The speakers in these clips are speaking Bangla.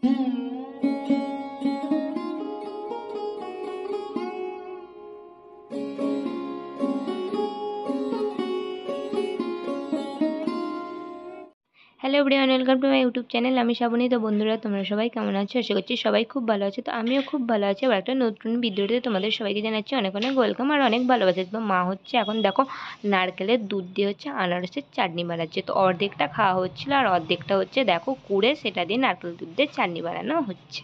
Hello everyone, welcome to my YouTube channel. আমি শ্রাবণী। তো বন্ধুরা, তোমরা সবাই কেমন আছো? আশা করছি সবাই খুব ভালো আছে। তো আমিও খুব ভালো আছি। আবার একটা নতুন ভিডিওতে তোমাদের সবাইকে জানাচ্ছি অনেক অনেক ওয়েলকাম আর অনেক ভালোবাসা। তো মা হচ্ছে এখন দেখো নারকেলের দুধ দিয়ে হচ্ছে আনারসের চাটনি বানাচ্ছে। তো অর্ধেকটা খাওয়া হচ্ছিলো আর অর্ধেকটা হচ্ছে দেখো কুড়ে সেটা দিয়ে নারকেল দুধ দিয়ে চাটনি বানানো হচ্ছে।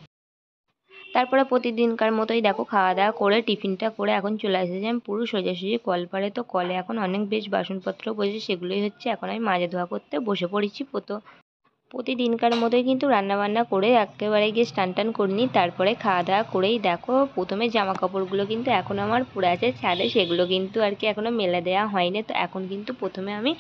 তারপরে প্রতিদিনকার মতোই দেখো খাওয়া দাওয়া করে টিফিনটা করে এখন চলে এসেছি আমি পুরো সোজাসুজি কলপাড়ে। তো কলে এখন অনেক বেশ বাসনপত্র পড়েছে, সেগুলোই হচ্ছে এখন আমি মাজা ধোয়া করতে বসে পড়েছি। প্রতিদিনকার মতোই কিন্তু রান্নাবান্না করে একেবারে গিয়ে স্নান টান করে নিই। তারপরে খাওয়া দাওয়া করেই দেখো প্রথমে জামা কাপড়গুলো কিন্তু এখন আমার পড়ে আছে ছাদে, সেগুলো কিন্তু আর কি এখনও মেলে দেওয়া হয়নি। তো এখন কিন্তু প্রথমে আমি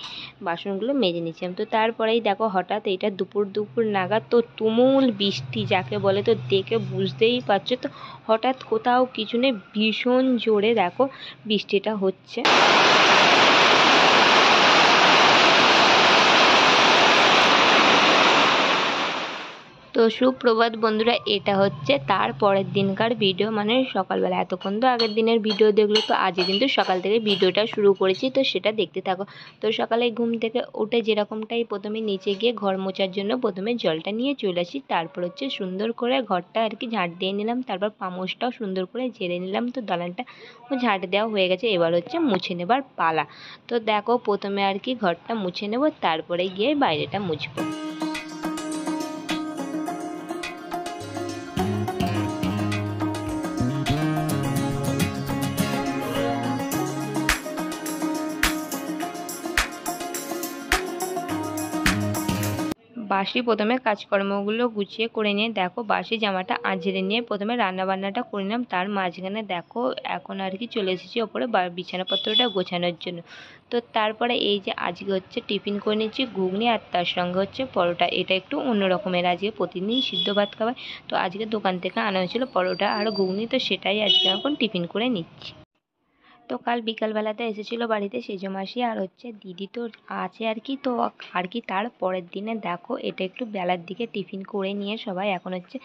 বাসনগুলো মেজে নিচ্ছিলাম। তো তারপরেই দেখো হঠাৎ এইটা দুপুর দুপুর নাগাদ তো তুমুল বৃষ্টি যাকে বলে, তো দেখে বুঝতেই পারছো তো হঠাৎ কোথাও কিছু নেই, ভীষণ জোরে দেখো বৃষ্টিটা হচ্ছে। তো সুপ্রভাত বন্ধুরা, এটা হচ্ছে তার পরের দিনকার ভিডিও, মানে সকালবেলা। এতক্ষণ তো আগের দিনের ভিডিও দেখলো, তো আজকে কিন্তু সকাল থেকে ভিডিওটা শুরু করেছি, তো সেটা দেখতে থাকো। তো সকালে ঘুম থেকে উঠে যেরকমটাই প্রথমে নিচে গিয়ে ঘর মোছার জন্য প্রথমে জলটা নিয়ে চলে আসি। তারপর হচ্ছে সুন্দর করে ঘরটা আর কি ঝাঁট দিয়ে নিলাম। তারপর পামোশটাও সুন্দর করে ঝেড়ে নিলাম। তো দালানটা ঝাঁট দেওয়া হয়ে গেছে, এবার হচ্ছে মুছে নেবার পালা। তো দেখো প্রথমে আর কি ঘরটা মুছে নেব, তারপরে গিয়ে বাইরেটা মুছবো। বাসি প্রথমে কাজকর্মগুলো গুছিয়ে করে নিয়ে দেখো বাসি জামাটা ঝেড়ে নিয়ে প্রথমে রান্নাবান্নাটা করে নিলাম। তার মাঝখানে দেখো এখন আর কি চলে এসেছি ওপরে বিছানাপত্রটা গোছানোর জন্য। তো তারপরে এই যে আজকে হচ্ছে টিফিন করে নিচ্ছি ঘুগনি, আর তার সঙ্গে হচ্ছে পরোটা। এটা একটু অন্য রকমের, আজকে প্রতিদিন সিদ্ধ ভাত খাওয়ায়, তো আজকে দোকান থেকে আনা হয়েছিল পরোটা আর ঘুগনি, তো সেটাই আজকে এখন টিফিন করে নিচ্ছি। তো কাল বিকালবেলাতে এসেছিলো বাড়িতে সেজো মাসি আর হচ্ছে দিদি, তো আছে আর কি। তো আর কি তার পরের দিনে দেখো এটা একটু বেলার দিকে টিফিন করে নিয়ে সবাই এখন হচ্ছে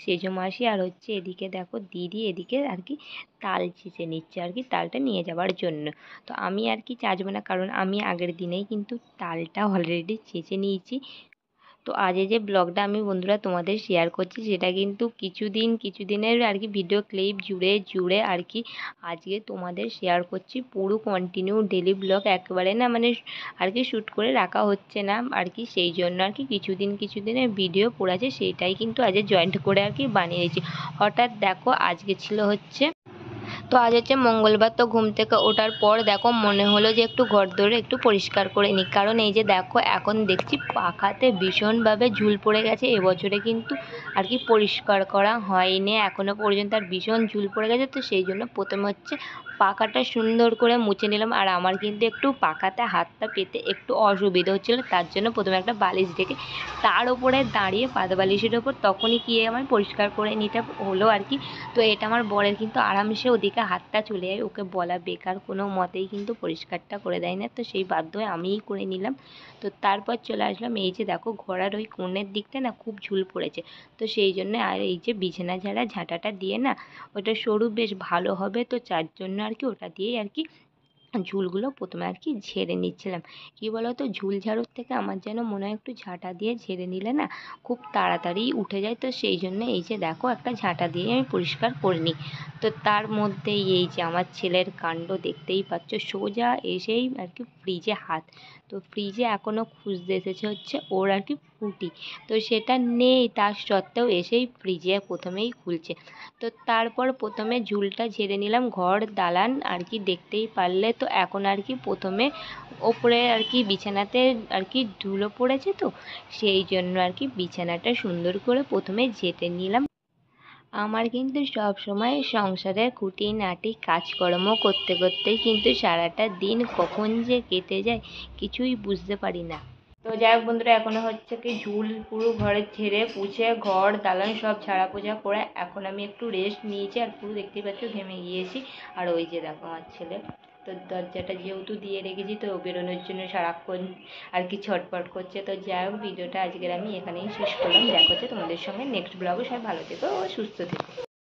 সেজো মাসি আর হচ্ছে এদিকে দেখো দিদি এদিকে আর কি তাল ছেঁচে নিচ্ছে আর কি তালটা নিয়ে যাওয়ার জন্য। তো আমি আর কি চাচবো না, কারণ আমি আগের দিনেই কিন্তু তালটা অলরেডি ছেঁচে নিয়েছি। তো আজ এই যে ব্লগটা আমি বন্ধুরা তোমাদের শেয়ার করছি, সেটা কিন্তু কিছুদিনের আর কি ভিডিও ক্লিপ জুড়ে জুড়ে আর কি আজকে তোমাদের শেয়ার করছি। পুরো কন্টিনিউ ডেলি ব্লগ একেবারে না, মানে আর কি শ্যুট করে রাখা হচ্ছে না আর কি, সেই জন্য আর কি কিছুদিনের ভিডিও পড়েছে, সেইটাই কিন্তু আজ জয়েন্ট করে আর কি বানিয়ে দিয়েছি। হঠাৎ দেখো আজকে ছিল হচ্ছে, তো আজ হচ্ছে মঙ্গলবার। তো ঘুম থেকে ওঠার পর দেখো মনে হলো যে একটু ঘর দোর একটু পরিষ্কার করে নিই, কারণ এই যে দেখো এখন দেখছি পাখাতে ভীষণভাবে ঝুল পড়ে গেছে। এবছরে কিন্তু আর কি পরিষ্কার করা হয়নি এখনো পর্যন্ত, আর ভীষণ ঝুল পড়ে গেছে। তো সেই জন্য প্রথমে হচ্ছে পাখাটা সুন্দর করে মুছে নিলাম। আর আমার কিন্তু একটু পাখাতে হাতটা পেতে একটু অসুবিধা হচ্ছিলো, তার জন্য প্রথমে একটা বালিশ রেখে তার ওপরে দাঁড়িয়ে পাতা বালিশের ওপর তখনই গিয়ে আমার পরিষ্কার করে নিতে হলো আর কি। তো এটা আমার বরের কিন্তু আরামসে ওদিকে হাতটা চলে যায়, ওকে বলা বেকার, কোনো মতেই কিন্তু পরিষ্কারটা করে দেয় না। তো সেই বাধ্য হয়ে আমিই করে নিলাম। তো তারপর চলে আসলাম এই যে দেখো ঘোড়ার ওই কোণের দিকটা না খুব ঝুল পড়েছে, তো সেই জন্য আর এই যে বিছানা ঝাড়া ঝাঁটাটা দিয়ে না ওটা সরু বেশ ভালো হবে, তো যার জন্য আর কি ওটা দিয়েই আর কি ঝুলগুলো প্রথমে আর কি ঝেড়ে নিচ্ছিলাম। কী বলো তো, ঝুল ঝাড়ুর থেকে আমার যেন মনে হয় একটু ঝাঁটা দিয়ে ঝেড়ে নিলে না খুব তাড়াতাড়ি উঠে যায়। তো সেই জন্য এই যে দেখো একটা ঝাঁটা দিয়ে আমি পরিষ্কার করে নিই। তো তার মধ্যেই এই যে আমার ছেলের কাণ্ড দেখতেই পাচ্ছ, সোজা এসেই আর কি ফ্রিজে হাত। তো ফ্রিজে এখনও খুঁজতে এসেছে হচ্ছে ওর আর কি ফ্রুটি, তো সেটা নেই, তার সত্ত্বেও এসেই ফ্রিজে প্রথমেই খুলছে। তো তারপর প্রথমে ঝুলটা ঝেড়ে নিলাম, ঘর দালান আর কি দেখতেই পারলে। তো এখন আর কি প্রথমে ওপরে আর কি বিছানাতে আর কি ধুলো পড়েছে, তো সেই জন্য আর কি বিছানাটা সুন্দর করে প্রথমে ঝেঁটে নিলাম। আমার কিন্তু সব সময় সংসারের খুঁটিনাটি কাজকর্ম করতে করতেই কিন্তু সারাটা দিন কখন যে কেটে যায় কিছুই বুঝতে পারি না। তো যাই হোক বন্ধুরা, এখনো হচ্ছে কি ঝুল পুরো ঘরে ঝেড়ে পুছে ঘর দালান সব ঝাড়া পোছা করে এখন আমি একটু রেস্ট নিয়েছি, আর পুরো দেখতেই পাচ্ছ ঘেমে গিয়েছি। আর ওই যে দেখো আমার ছেলে তো দরজাটা যেহেতু দিয়ে রেখেছি তো বেরোনোর জন্য সারাক্ষণ আর কি ছটফট করছে। তো যাই হোক, ভিডিওটা আজকের আমি এখানেই শেষ করলাম। দেখা হচ্ছে তোমাদের সঙ্গে নেক্সট ব্লগে। সবাই ভালো থেকো ও সুস্থ থেকো।